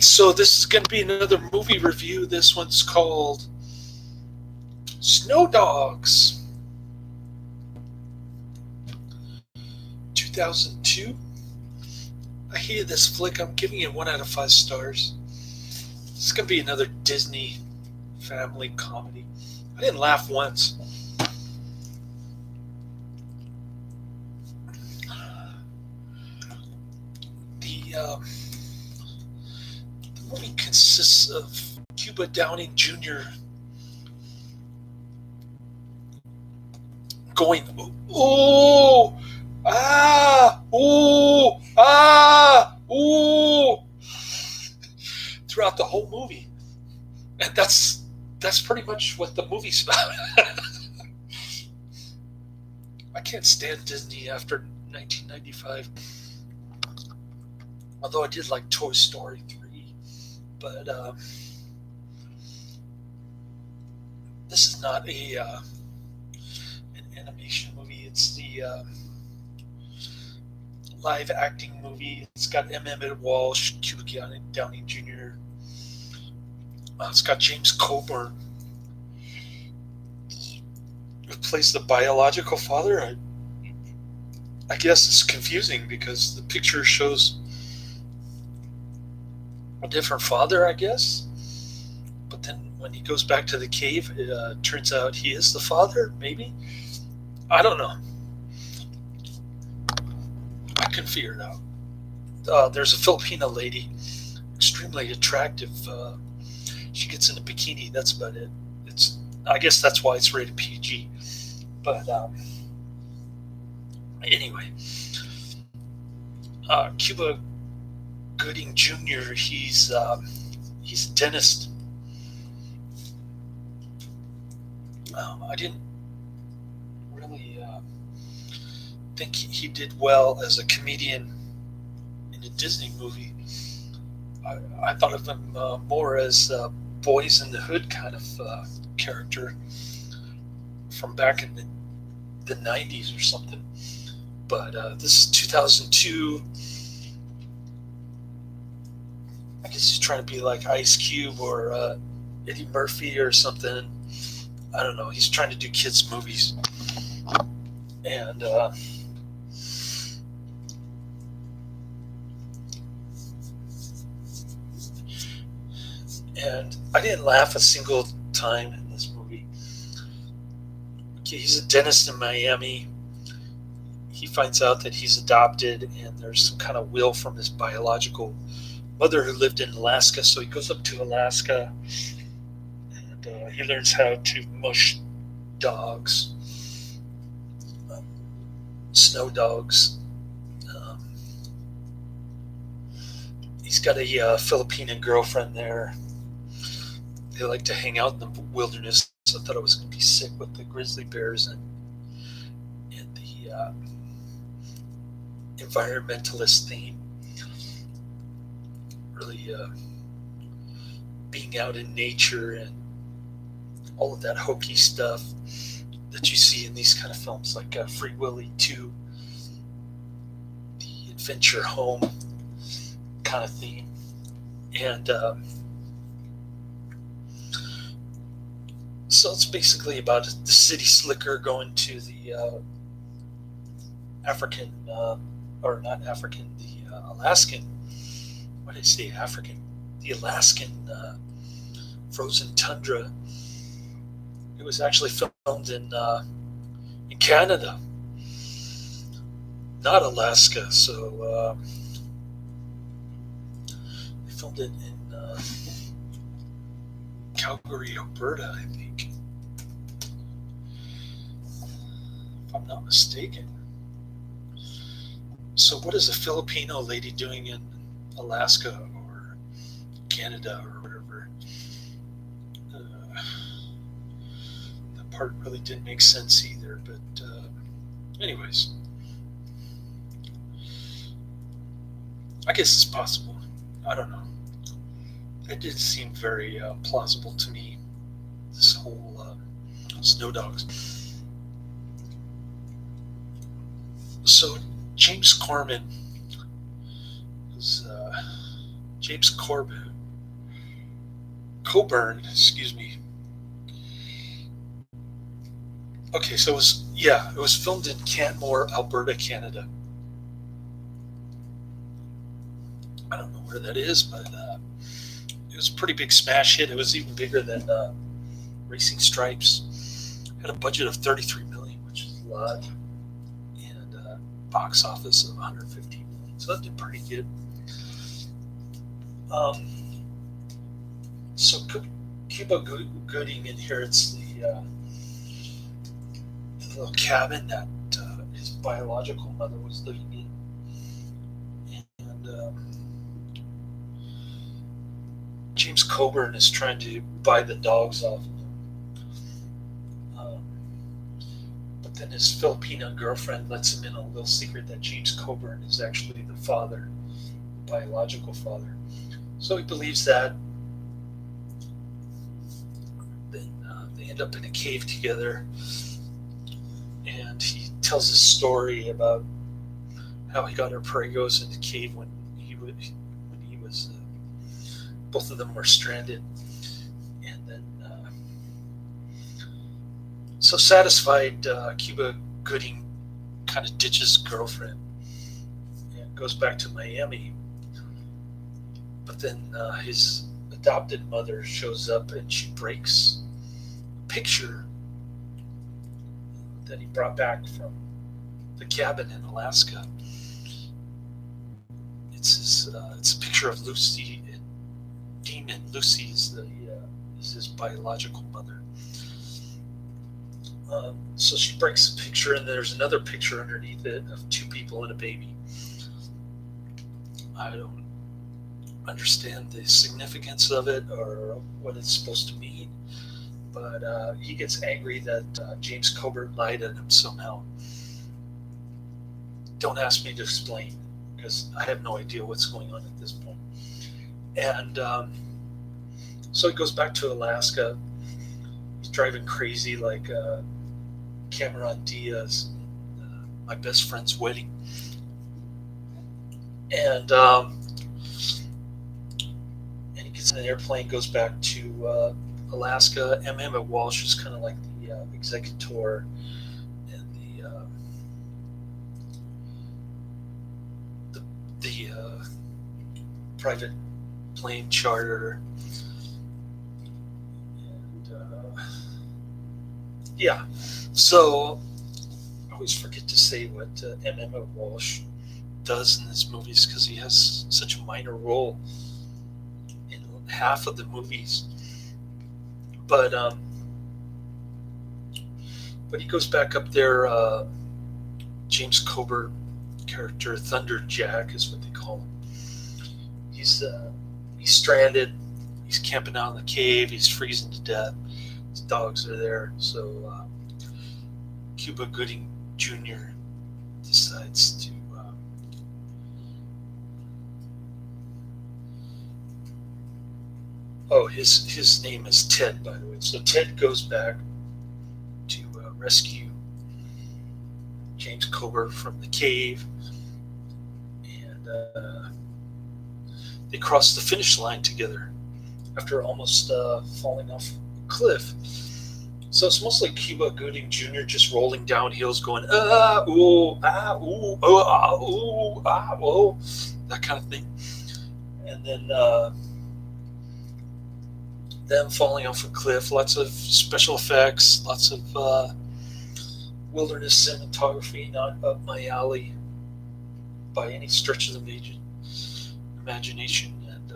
So this is going to be another movie review. This one's called Snow Dogs, 2002. I hated this flick. I'm giving it 1 out of 5 stars. This is going to be another Disney family comedy. I didn't laugh once. The movie consists of Cuba Downing Jr. going, ooh, ah, ooh, ah, ooh, throughout the whole movie. And that's pretty much what the movie's about. I can't stand Disney after 1995. Although I did like Toy Story 3. But this is not an animation movie. It's the live acting movie. It's got Emmet Walsh, Cuba Downing Jr. It's got James Coburn, who plays the biological father. I guess it's confusing because the picture shows a different father, I guess. But then when he goes back to the cave, it turns out he is the father, maybe? I don't know. I can figure it out. There's a Filipino lady, extremely attractive. She gets in a bikini. That's about it. I guess that's why it's rated PG. But anyway, Cuba Gooding Jr. He's a dentist. I didn't really think he did well as a comedian in a Disney movie. I thought of him more as a Boys in the Hood kind of character from back in the 90s or something. But this is 2002. I guess he's trying to be like Ice Cube or Eddie Murphy or something. I don't know. He's trying to do kids' movies. And I didn't laugh a single time in this movie. Okay, he's a dentist in Miami. He finds out that he's adopted, and there's some kind of will from his biological mother who lived in Alaska. So he goes up to Alaska, and he learns how to mush dogs, snow dogs. He's got a Filipino girlfriend there. They like to hang out in the wilderness. So I thought I was going to be sick with the grizzly bears and the environmentalist theme. Really being out in nature and all of that hokey stuff that you see in these kind of films, like Free Willy 2, the adventure home kind of theme. And so it's basically about the city slicker going to the African, or not African, the Alaskan, what did I say, African? The Alaskan frozen tundra. It was actually filmed in Canada, not Alaska. So they filmed it in Calgary, Alberta, I think, if I'm not mistaken. So what is a Filipino lady doing in Alaska or Canada or whatever? That part really didn't make sense either. But anyways, I guess it's possible. I don't know. It did seem very plausible to me, this whole Snow Dogs. So James James Coburn, excuse me. Okay, so it was filmed in Canmore, Alberta, Canada. I don't know where that is, but it was a pretty big smash hit. It was even bigger than Racing Stripes. Had a budget of $33 million, which is a lot, and box office of $115 million. So that did pretty good. So Cuba Gooding inherits the little cabin that his biological mother was living in, and James Coburn is trying to buy the dogs off of him. But then his Filipino girlfriend lets him in a little secret that James Coburn is actually the father, the biological father. So he believes that. Then they end up in a cave together, and he tells a story about how he got her pregos in the cave when he was both of them were stranded. And then so satisfied, Cuba Gooding kind of ditches girlfriend and goes back to Miami. But then his adopted mother shows up, and she breaks a picture that he brought back from the cabin in Alaska. It's a picture of Lucy, and Demon. Lucy is his biological mother. So she breaks the picture, and there's another picture underneath it of two people and a baby. I don't understand the significance of it or what it's supposed to mean, but he gets angry that James Coburn lied on him somehow. Don't ask me to explain, because I have no idea what's going on at this point. And so he goes back to Alaska. He's driving crazy like Cameron Diaz in My Best Friend's Wedding. And he gets in an airplane, goes back to Alaska. Emmet Walsh is kind of like the executor and the private plane charter. And yeah, so I always forget to say what Emmet Walsh does in this movies, because he has such a minor role in half of the movies. But he goes back up there. James Coburn character, Thunder Jack is what they call him. He's stranded. He's camping out in the cave. He's freezing to death. His dogs are there. So Cuba Gooding Jr. decides to his name is Ted, by the way. So Ted goes back to rescue James Coburn from the cave, and they cross the finish line together after almost falling off a cliff. So it's mostly Cuba Gooding Jr. just rolling down hills, going ooh, ah, ooh, oh, ah, ooh, ah, whoa, that kind of thing, and then them falling off a cliff. Lots of special effects, lots of wilderness cinematography. Not up my alley by any stretch of the imagination. And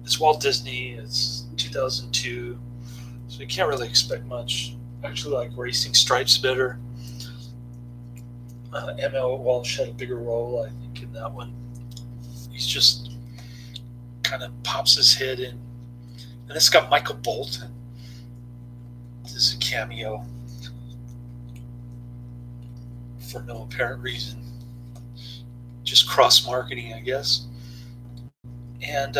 it's Walt Disney. It's 2002, so you can't really expect much. I actually like Racing Stripes better. Emmet Walsh had a bigger role, I think, in that one. He's just kind of pops his head in. And it's got Michael Bolton. This is a cameo for no apparent reason. Just cross-marketing, I guess. And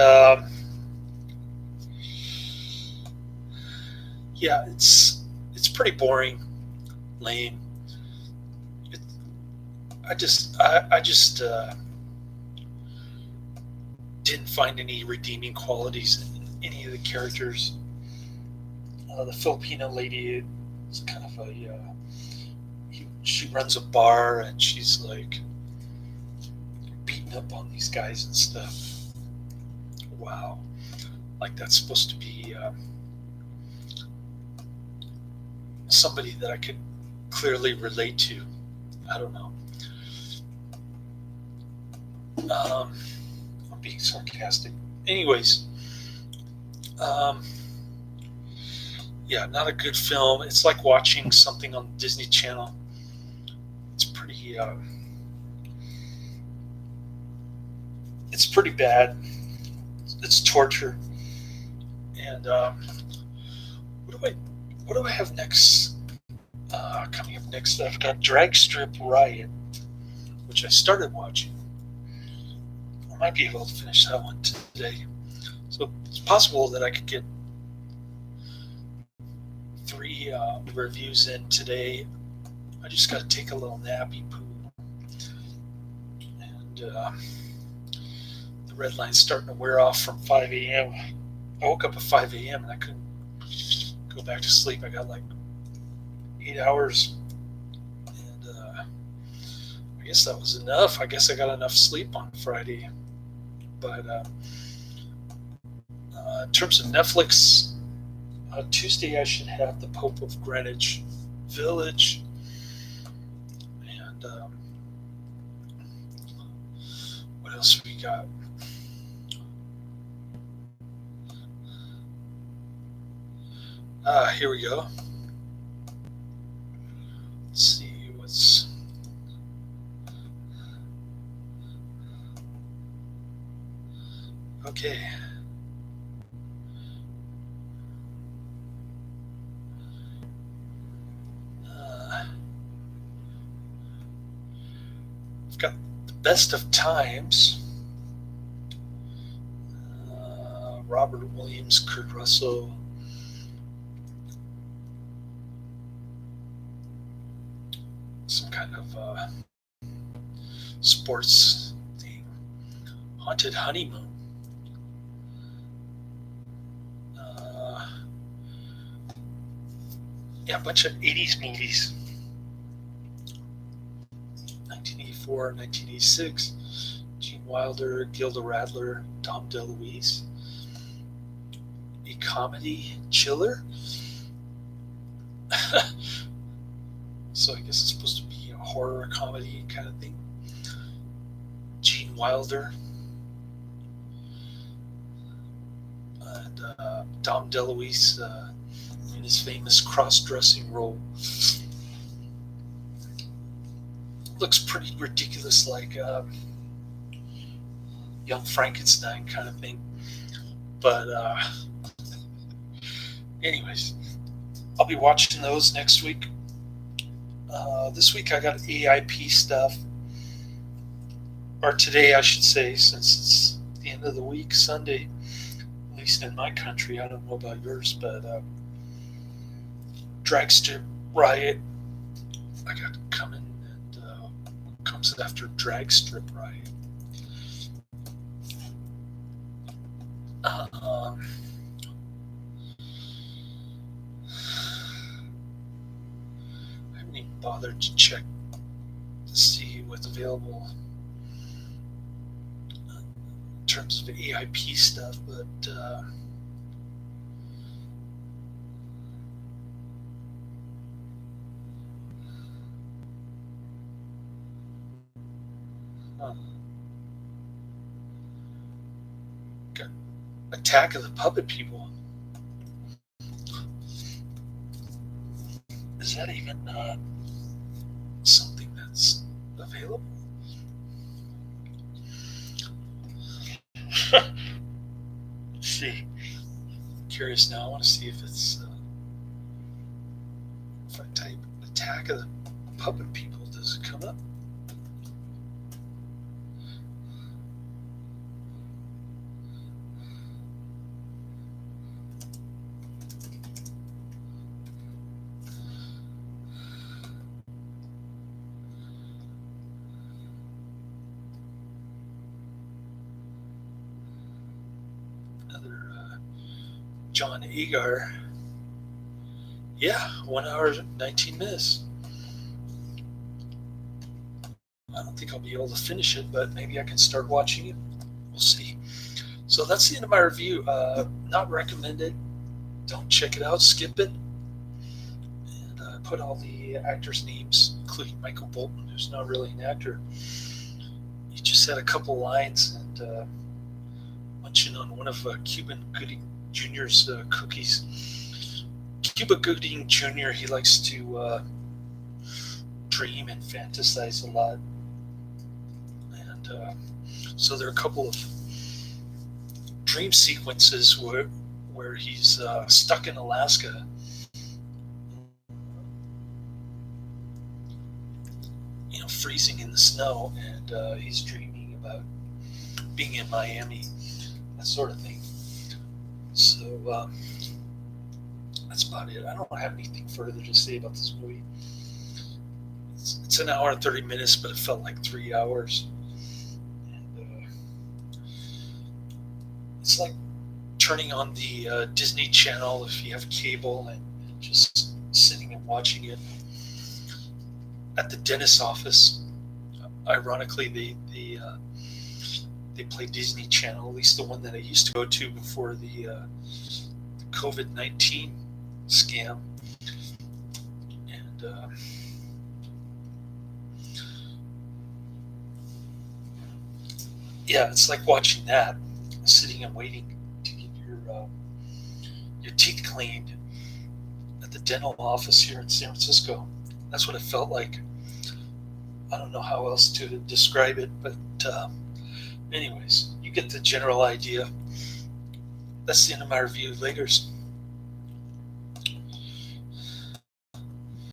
yeah, it's pretty boring, lame. I just didn't find any redeeming qualities in any of the characters. The Filipino lady is kind of she runs a bar and she's like beating up on these guys and stuff. Wow, like that's supposed to be somebody that I could clearly relate to. I don't know. I'm being sarcastic. Anyways, yeah, not a good film. It's like watching something on Disney Channel. It's pretty bad. It's torture. And what do I have next? Coming up next, I've got Drag Strip Riot, which I started watching. I might be able to finish that one today. So it's possible that I could get 3 reviews in today. I just got to take a little nappy poo. And the red line's starting to wear off from 5 a.m. I woke up at 5 a.m. and I couldn't go back to sleep. I got like 8 hours. And I guess that was enough. I guess I got enough sleep on Friday. But in terms of Netflix, Tuesday I should have The Pope of Greenwich Village. And what else we got? Here we go. Let's see what's... Okay. I've got The Best of Times. Robert Williams, Kurt Russell. Some kind of sports thing. Haunted Honeymoon. Yeah, a bunch of 80s movies. 1984, 1986. Gene Wilder, Gilda Radler, Dom DeLuise. A comedy chiller. So I guess it's supposed to be a horror comedy kind of thing. Gene Wilder and Dom DeLuise in his famous cross-dressing role. Looks pretty ridiculous, like Young Frankenstein kind of thing. But anyways, I'll be watching those next week. This week I got AIP stuff, or today I should say, since it's the end of the week, Sunday, at least in my country. I don't know about yours, but Drag Strip Riot I got coming, and what comes after Drag Strip Riot? I haven't even bothered to check to see what's available in terms of AIP stuff, but got Attack of the Puppet People. Is that even something that's available? Let's see. I'm curious now. I want to see if it's if I type Attack of the Puppet People, does it come up? John Agar. Yeah, 1 hour 19 minutes. I don't think I'll be able to finish it, but maybe I can start watching it. We'll see. So that's the end of my review. Not recommended. Don't check it out. Skip it. And I put all the actors' names, including Michael Bolton, who's not really an actor. He just had a couple lines and munching on one of Cuban Gooding Jr.'s cookies. Cuba Gooding Jr., he likes to dream and fantasize a lot. And so there are a couple of dream sequences where he's stuck in Alaska, freezing in the snow, and he's dreaming about being in Miami, that sort of thing. So that's about it. I don't have anything further to say about this movie. It's an hour and 30 minutes, but it felt like 3 hours. And it's like turning on the Disney Channel if you have cable and just sitting and watching it at the dentist's office. Ironically, they play Disney Channel, at least the one that I used to go to before the COVID-19 scam. And yeah, it's like watching that, sitting and waiting to get your teeth cleaned at the dental office here in San Francisco. That's what it felt like. I don't know how else to describe it, but anyways, you get the general idea. That's the end of my review. Laters.